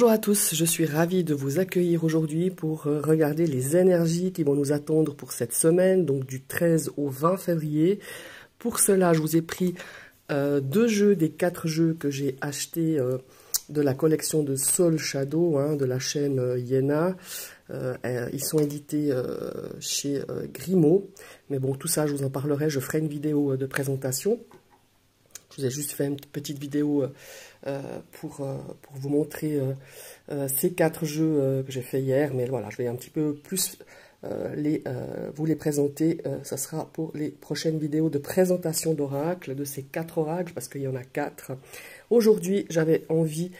Bonjour à tous, je suis ravie de vous accueillir aujourd'hui pour regarder les énergies qui vont nous attendre pour cette semaine, donc du 13 au 20 février. Pour cela, je vous ai pris deux jeux des 4 jeux que j'ai achetés de la collection de Soul Shadow, de la chaîne Yéna. Ils sont édités chez Grimaud, mais bon, tout ça, je vous en parlerai, je ferai une vidéo de présentation. Je vous ai juste fait une petite vidéo pour vous montrer ces 4 jeux que j'ai fait hier, mais voilà, je vais un petit peu plus vous les présenter. Ça sera pour les prochaines vidéos de présentation d'oracles, de ces 4 oracles, parce qu'il y en a 4. Aujourd'hui, j'avais envie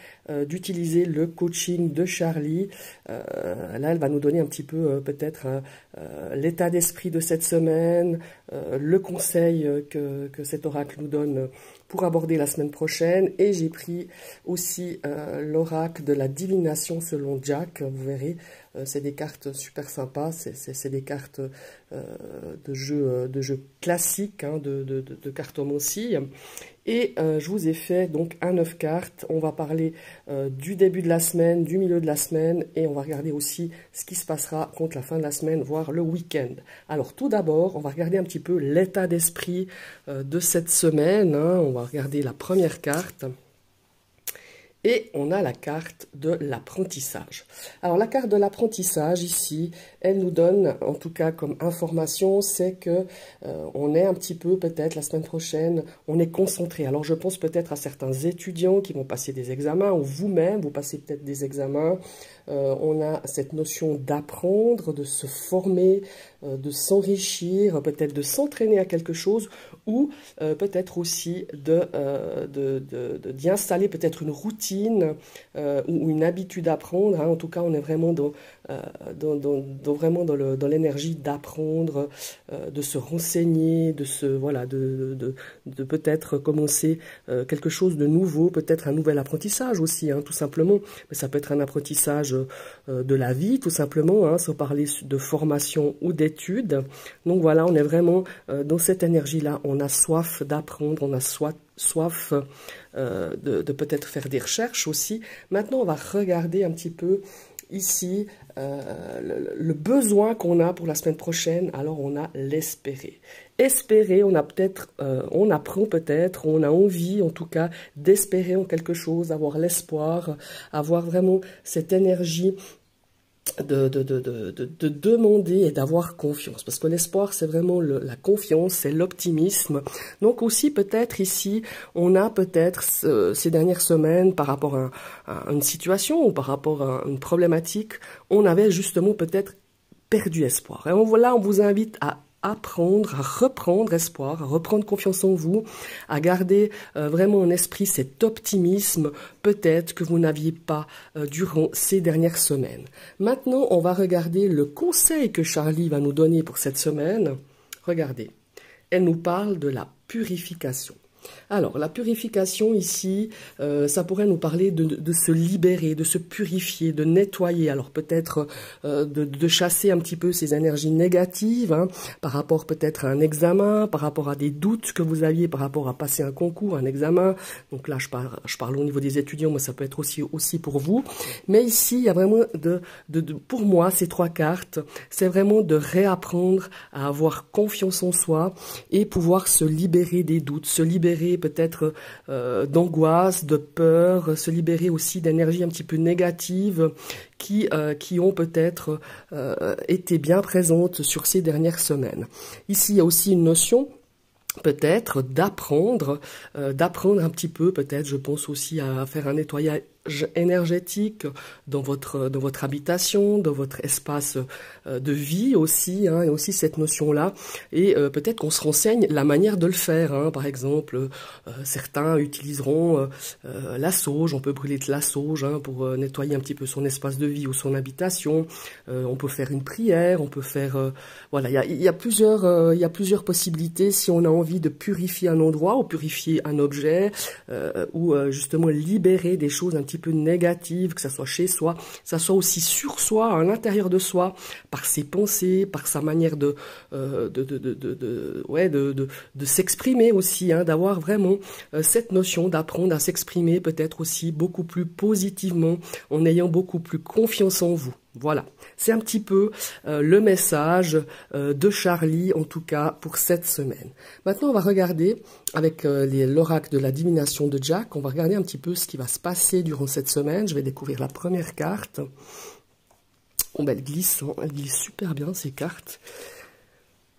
d'utiliser le coaching de Charlie. Là, elle va nous donner un petit peu peut-être l'état d'esprit de cette semaine, le conseil que cet oracle nous donne pour aborder la semaine prochaine. Et j'ai pris aussi l'oracle de la divination selon Jack. Vous verrez, c'est des cartes super sympas. C'est des cartes de jeux classiques, de cartomancie. Et je vous ai fait donc un 9 cartes. On va parler du début de la semaine, du milieu de la semaine, et on va regarder aussi ce qui se passera contre la fin de la semaine, voire le week-end. Alors tout d'abord, on va regarder un petit peu l'état d'esprit de cette semaine. On va regarder la première carte. Et on a la carte de l'apprentissage. Alors la carte de l'apprentissage ici, elle nous donne, en tout cas comme information, c'est que on est un petit peu peut-être la semaine prochaine, on est concentré. Alors je pense peut-être à certains étudiants qui vont passer des examens, ou vous-même, vous passez peut-être des examens. On a cette notion d'apprendre, de se former, de s'enrichir, peut-être de s'entraîner à quelque chose, ou peut-être aussi d'y installer peut-être une routine ou une habitude d'apprendre. En tout cas, on est vraiment dans l'énergie d'apprendre, de se renseigner, de peut-être commencer quelque chose de nouveau, peut-être un nouvel apprentissage aussi, tout simplement. Mais ça peut être un apprentissage de la vie, tout simplement, sans parler de formation ou d'études. Donc voilà, on est vraiment dans cette énergie-là. On a soif d'apprendre, on a soif de peut-être faire des recherches aussi. Maintenant, on va regarder un petit peu ici le besoin qu'on a pour la semaine prochaine. Alors, on a l'espérer. Espérer, on apprend peut-être, on a envie en tout cas d'espérer en quelque chose, avoir l'espoir, avoir vraiment cette énergie de demander et d'avoir confiance, parce que l'espoir c'est vraiment la confiance, c'est l'optimisme. Donc aussi peut-être ici on a peut-être ces dernières semaines par rapport à une situation ou par rapport à une problématique, on avait justement peut-être perdu espoir. Et voilà, on vous invite à apprendre, à reprendre espoir, à reprendre confiance en vous, à garder vraiment en esprit cet optimisme peut-être que vous n'aviez pas durant ces dernières semaines. Maintenant, on va regarder le conseil que Charlie va nous donner pour cette semaine. Regardez, elle nous parle de la purification. Alors, la purification ici, ça pourrait nous parler de se libérer, de se purifier, de nettoyer. Alors peut-être de chasser un petit peu ces énergies négatives, par rapport peut-être à un examen, par rapport à des doutes que vous aviez, par rapport à passer un concours, un examen. Donc là, je parle au niveau des étudiants, mais ça peut être aussi pour vous. Mais ici, il y a vraiment pour moi, ces 3 cartes, c'est vraiment de réapprendre à avoir confiance en soi et pouvoir se libérer des doutes, se libérer peut-être d'angoisse, de peur, se libérer aussi d'énergies un petit peu négatives qui ont peut-être été bien présentes sur ces dernières semaines. Ici, il y a aussi une notion peut-être d'apprendre un petit peu, peut-être je pense aussi à faire un nettoyage énergétique dans votre habitation, dans votre espace de vie aussi, et aussi cette notion-là. Et peut-être qu'on se renseigne la manière de le faire. Par exemple, certains utiliseront la sauge. On peut brûler de la sauge pour nettoyer un petit peu son espace de vie ou son habitation. On peut faire une prière. On peut faire voilà. Il y a plusieurs possibilités si on a envie de purifier un endroit ou purifier un objet ou justement libérer des choses un petit peu négatives, que ça soit chez soi, que ça soit aussi sur soi, à l'intérieur de soi, par ses pensées, par sa manière de s'exprimer aussi, hein, d'avoir vraiment cette notion d'apprendre à s'exprimer peut-être aussi beaucoup plus positivement, en ayant beaucoup plus confiance en vous. Voilà, c'est un petit peu le message de Charlie, en tout cas pour cette semaine. Maintenant, on va regarder avec l'oracle de la divination de Jack, on va regarder un petit peu ce qui va se passer durant cette semaine. Je vais découvrir la première carte. Oh, ben, elle glisse super bien ces cartes.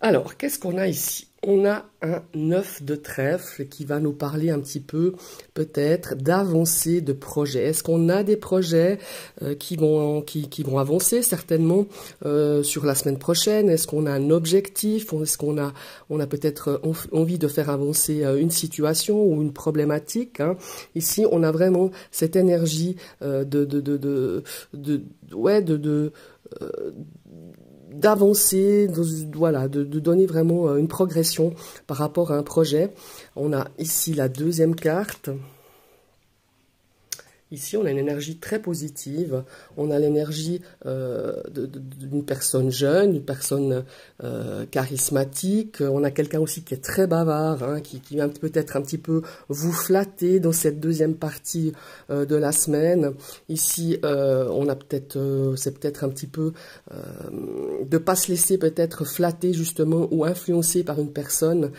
Alors, qu'est-ce qu'on a ici? On a un 9 de trèfle qui va nous parler un petit peu, peut-être, d'avancée de projets. Est-ce qu'on a des projets qui vont avancer, certainement, sur la semaine prochaine? Est-ce qu'on a un objectif? Est-ce qu'on a peut-être envie de faire avancer une situation ou une problématique, hein? Ici, on a vraiment cette énergie d'avancer, voilà, de donner vraiment une progression par rapport à un projet. On a ici la deuxième carte. Ici, on a une énergie très positive, on a l'énergie d'une personne jeune, d'une personne charismatique, on a quelqu'un aussi qui est très bavard, hein, qui vient peut-être un petit peu vous flatter dans cette deuxième partie de la semaine. Ici, on a peut-être, c'est peut-être un petit peu de pas se laisser peut-être flatter justement ou influencer par une personne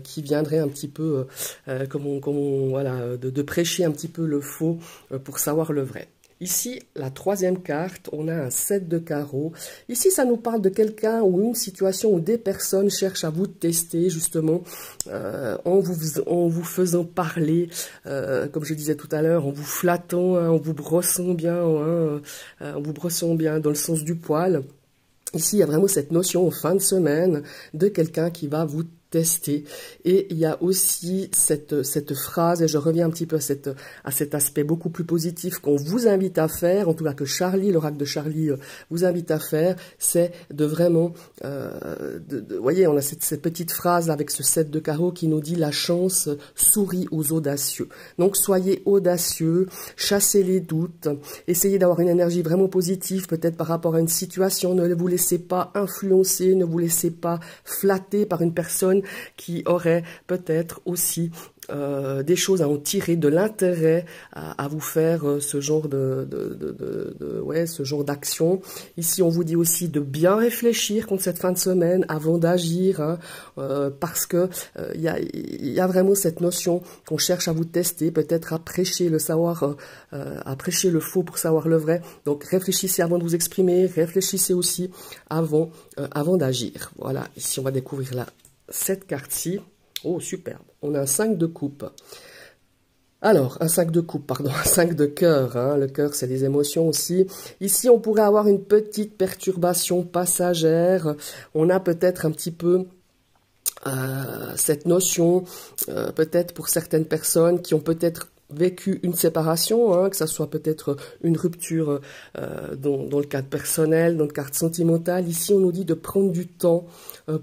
qui viendrait un petit peu, voilà, de prêcher un petit peu le faux, pour savoir le vrai. Ici, la troisième carte, on a un 7 de carreau. Ici, ça nous parle de quelqu'un ou une situation où des personnes cherchent à vous tester, justement, en vous faisant parler, comme je disais tout à l'heure, en vous flattant, hein, en vous brossant bien dans le sens du poil. Ici, il y a vraiment cette notion en fin de semaine de quelqu'un qui va vous tester. Et il y a aussi cette phrase, et je reviens un petit peu à cet aspect beaucoup plus positif qu'on vous invite à faire, en tout cas que Charlie, l'oracle de Charlie, vous invite à faire, c'est de vraiment, voyez, on a cette petite phrase avec ce 7 de carreau qui nous dit « La chance sourit aux audacieux ». Donc soyez audacieux, chassez les doutes, essayez d'avoir une énergie vraiment positive, peut-être par rapport à une situation, ne vous laissez pas influencer, ne vous laissez pas flatter par une personne qui aurait peut-être aussi des choses à en tirer, de l'intérêt à vous faire ce genre ce genre d'action. Ici, on vous dit aussi de bien réfléchir contre cette fin de semaine avant d'agir, hein, parce que il y a vraiment cette notion qu'on cherche à vous tester, peut-être à prêcher le savoir, à prêcher le faux pour savoir le vrai. Donc, réfléchissez avant de vous exprimer, réfléchissez aussi avant d'agir. Voilà, ici, on va découvrir cette carte-ci. Oh, superbe. On a un 5 de coupe. Alors, un 5 de coupe, pardon, un 5 de cœur. Hein. Le cœur, c'est les émotions aussi. Ici, on pourrait avoir une petite perturbation passagère. On a peut-être un petit peu cette notion, peut-être pour certaines personnes qui ont peut-être vécu une séparation, hein, que ça soit peut-être une rupture dans le cadre personnel, dans le cadre sentimental. Ici, on nous dit de prendre du temps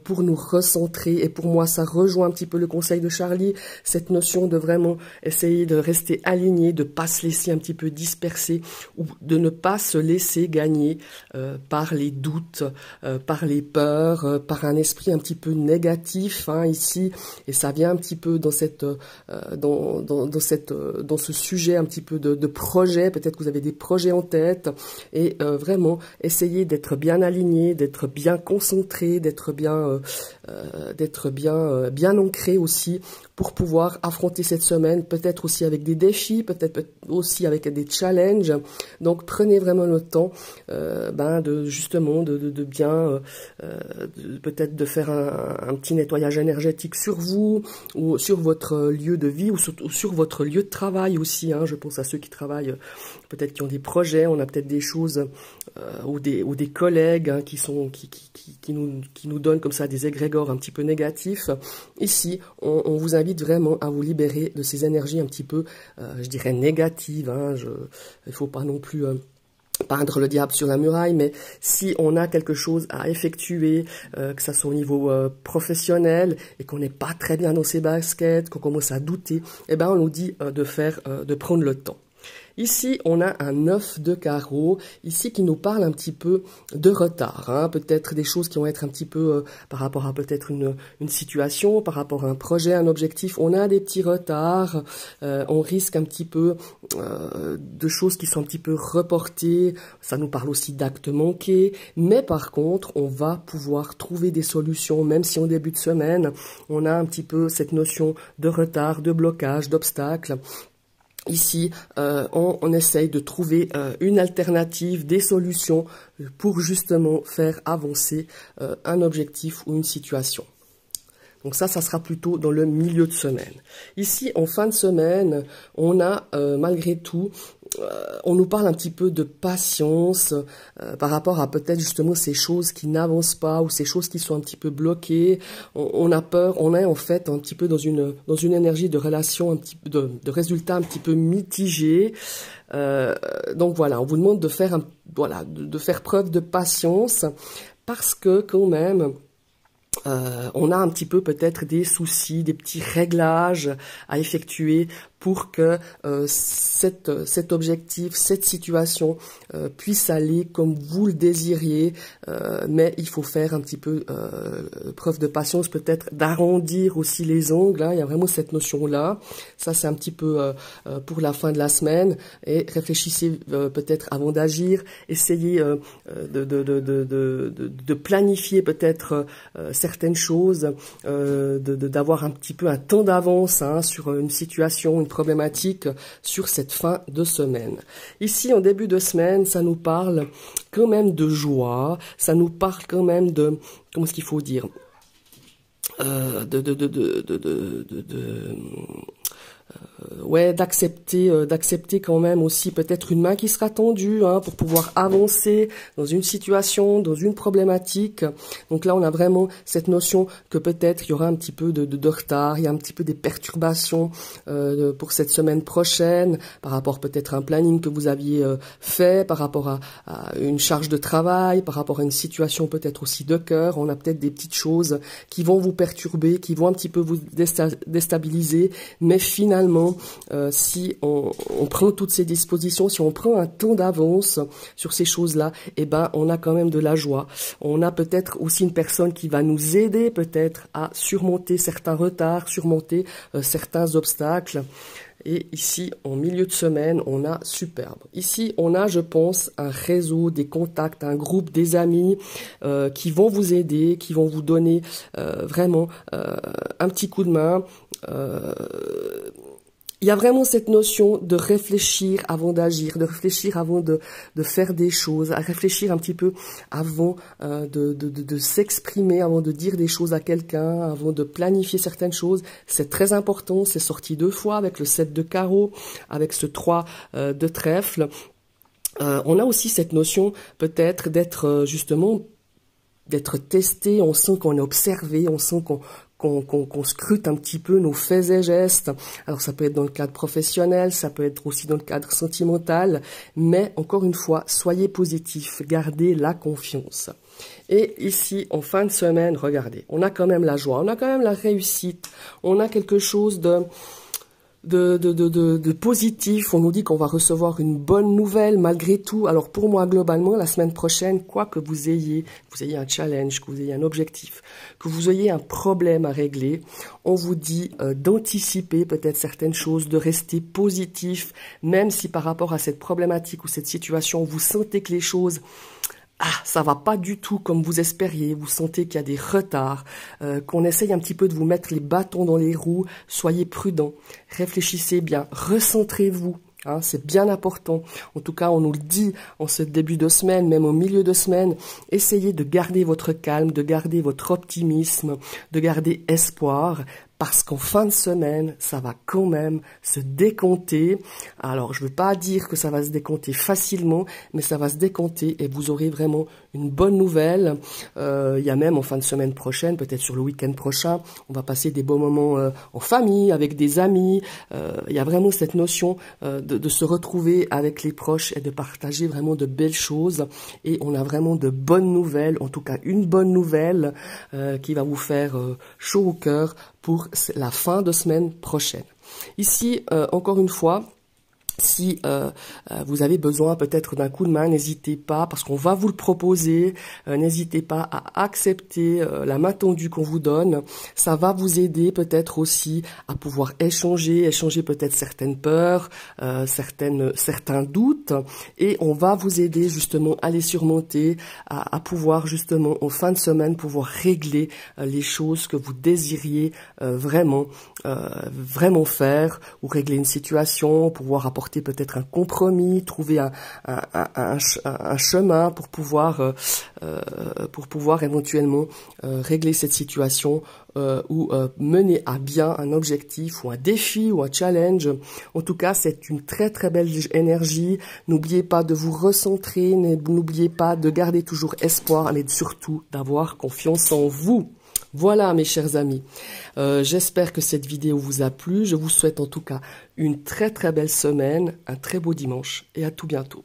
pour nous recentrer. Et pour moi, ça rejoint un petit peu le conseil de Charlie, cette notion de vraiment essayer de rester aligné, de pas se laisser un petit peu disperser ou de ne pas se laisser gagner par les doutes, par les peurs, par un esprit un petit peu négatif, hein, ici. Et ça vient un petit peu dans dans ce sujet un petit peu de projet, peut-être que vous avez des projets en tête, et vraiment essayer d'être bien aligné, d'être bien concentré, d'être bien ancré aussi pour pouvoir affronter cette semaine, peut-être aussi avec des défis, peut-être aussi avec des challenges. Donc prenez vraiment le temps de bien peut-être de faire un petit nettoyage énergétique sur vous ou sur votre lieu de vie ou sur votre lieu de travail aussi, hein. Je pense à ceux qui travaillent, peut-être qui ont des projets, on a peut-être des choses ou des collègues, hein, qui nous donnent comme ça des égrégores un petit peu négatifs. Ici, on vous invite vraiment à vous libérer de ces énergies un petit peu, je dirais négatives, hein. Il faut pas non plus peindre le diable sur la muraille, mais si on a quelque chose à effectuer, que ça soit au niveau professionnel et qu'on n'est pas très bien dans ses baskets, qu'on commence à douter, eh ben on nous dit de prendre le temps. Ici, on a un 9 de carreau, ici qui nous parle un petit peu de retard, hein, peut-être des choses qui vont être un petit peu par rapport à peut-être une situation, par rapport à un projet, un objectif. On a des petits retards, on risque un petit peu de choses qui sont un petit peu reportées, ça nous parle aussi d'actes manqués, mais par contre, on va pouvoir trouver des solutions, même si en début de semaine, on a un petit peu cette notion de retard, de blocage, d'obstacle. Ici, on essaye de trouver une alternative, des solutions pour justement faire avancer un objectif ou une situation. Donc ça sera plutôt dans le milieu de semaine. Ici, en fin de semaine, on a malgré tout, on nous parle un petit peu de patience par rapport à peut-être justement ces choses qui n'avancent pas ou ces choses qui sont un petit peu bloquées. On a peur, on est en fait un petit peu dans une énergie de relation, un petit peu de résultats un petit peu mitigés. Donc voilà, on vous demande de faire de faire preuve de patience parce que quand même, on a un petit peu peut-être des soucis, des petits réglages à effectuer pour que cet objectif, cette situation puisse aller comme vous le désiriez, mais il faut faire un petit peu preuve de patience, peut-être d'arrondir aussi les ongles, hein, il y a vraiment cette notion-là. Ça, c'est un petit peu pour la fin de la semaine, et réfléchissez peut-être avant d'agir, essayez de planifier peut-être certaines choses, d'avoir un petit peu un temps d'avance hein, sur une situation, une problématique sur cette fin de semaine. Ici, en début de semaine, ça nous parle quand même de joie, ça nous parle quand même de, comment est-ce qu'il faut dire, d'accepter quand même aussi peut-être une main qui sera tendue hein, pour pouvoir avancer dans une situation, dans une problématique. Donc là, on a vraiment cette notion que peut-être il y aura un petit peu de retard, il y a un petit peu des perturbations pour cette semaine prochaine, par rapport peut-être à un planning que vous aviez fait, par rapport à une charge de travail, par rapport à une situation peut-être aussi de cœur. On a peut-être des petites choses qui vont vous perturber, qui vont un petit peu vous déstabiliser, mais finalement, si on prend toutes ces dispositions, si on prend un temps d'avance sur ces choses-là, eh ben, on a quand même de la joie. On a peut-être aussi une personne qui va nous aider peut-être à surmonter certains retards, surmonter certains obstacles. Et ici, en milieu de semaine, on a superbe. Ici, on a, je pense, un réseau, des contacts, un groupe, des amis qui vont vous aider, qui vont vous donner vraiment un petit coup de main. Il y a vraiment cette notion de réfléchir avant d'agir, de réfléchir avant de faire des choses, à réfléchir un petit peu avant de s'exprimer, avant de dire des choses à quelqu'un, avant de planifier certaines choses. C'est très important, c'est sorti 2 fois avec le 7 de carreau, avec ce 3 de trèfle. On a aussi cette notion peut-être d'être justement d'être testé, on sent qu'on est observé, on sent qu'on scrute un petit peu nos faits et gestes. Alors ça peut être dans le cadre professionnel, ça peut être aussi dans le cadre sentimental, mais encore une fois, soyez positifs, gardez la confiance. Et ici, en fin de semaine, regardez, on a quand même la joie, on a quand même la réussite, on a quelque chose de positif. On nous dit qu'on va recevoir une bonne nouvelle malgré tout. Alors pour moi, globalement, la semaine prochaine, quoi que vous ayez un challenge, que vous ayez un objectif, que vous ayez un problème à régler, on vous dit d'anticiper peut-être certaines choses, de rester positif, même si par rapport à cette problématique ou cette situation, vous sentez que les choses ça va pas du tout comme vous espériez, vous sentez qu'il y a des retards, qu'on essaye un petit peu de vous mettre les bâtons dans les roues, soyez prudents, réfléchissez bien, recentrez-vous. Hein, c'est bien important. En tout cas, on nous le dit en ce début de semaine, même au milieu de semaine. Essayez de garder votre calme, de garder votre optimisme, de garder espoir. Parce qu'en fin de semaine, ça va quand même se décompter. Alors, je ne veux pas dire que ça va se décompter facilement, mais ça va se décompter et vous aurez vraiment une bonne nouvelle. Il y a même en fin de semaine prochaine, peut-être sur le week-end prochain, on va passer des beaux moments en famille, avec des amis. Il y a vraiment cette notion de se retrouver avec les proches et de partager vraiment de belles choses. Et on a vraiment de bonnes nouvelles, en tout cas une bonne nouvelle qui va vous faire chaud au cœur pour la fin de semaine prochaine. Ici, encore une fois, Si vous avez besoin peut-être d'un coup de main, n'hésitez pas, parce qu'on va vous le proposer, n'hésitez pas à accepter la main tendue qu'on vous donne. Ça va vous aider peut-être aussi à pouvoir échanger peut-être certaines peurs, certains doutes, et on va vous aider justement à les surmonter, à pouvoir justement en fin de semaine pouvoir régler les choses que vous désiriez vraiment faire, ou régler une situation, pouvoir apporter peut-être un compromis, trouver un chemin pour pouvoir éventuellement régler cette situation ou mener à bien un objectif ou un défi ou un challenge. En tout cas, c'est une très très belle énergie. N'oubliez pas de vous recentrer, n'oubliez pas de garder toujours espoir, mais surtout d'avoir confiance en vous. Voilà mes chers amis, j'espère que cette vidéo vous a plu. Je vous souhaite en tout cas une très très belle semaine, un très beau dimanche et à tout bientôt.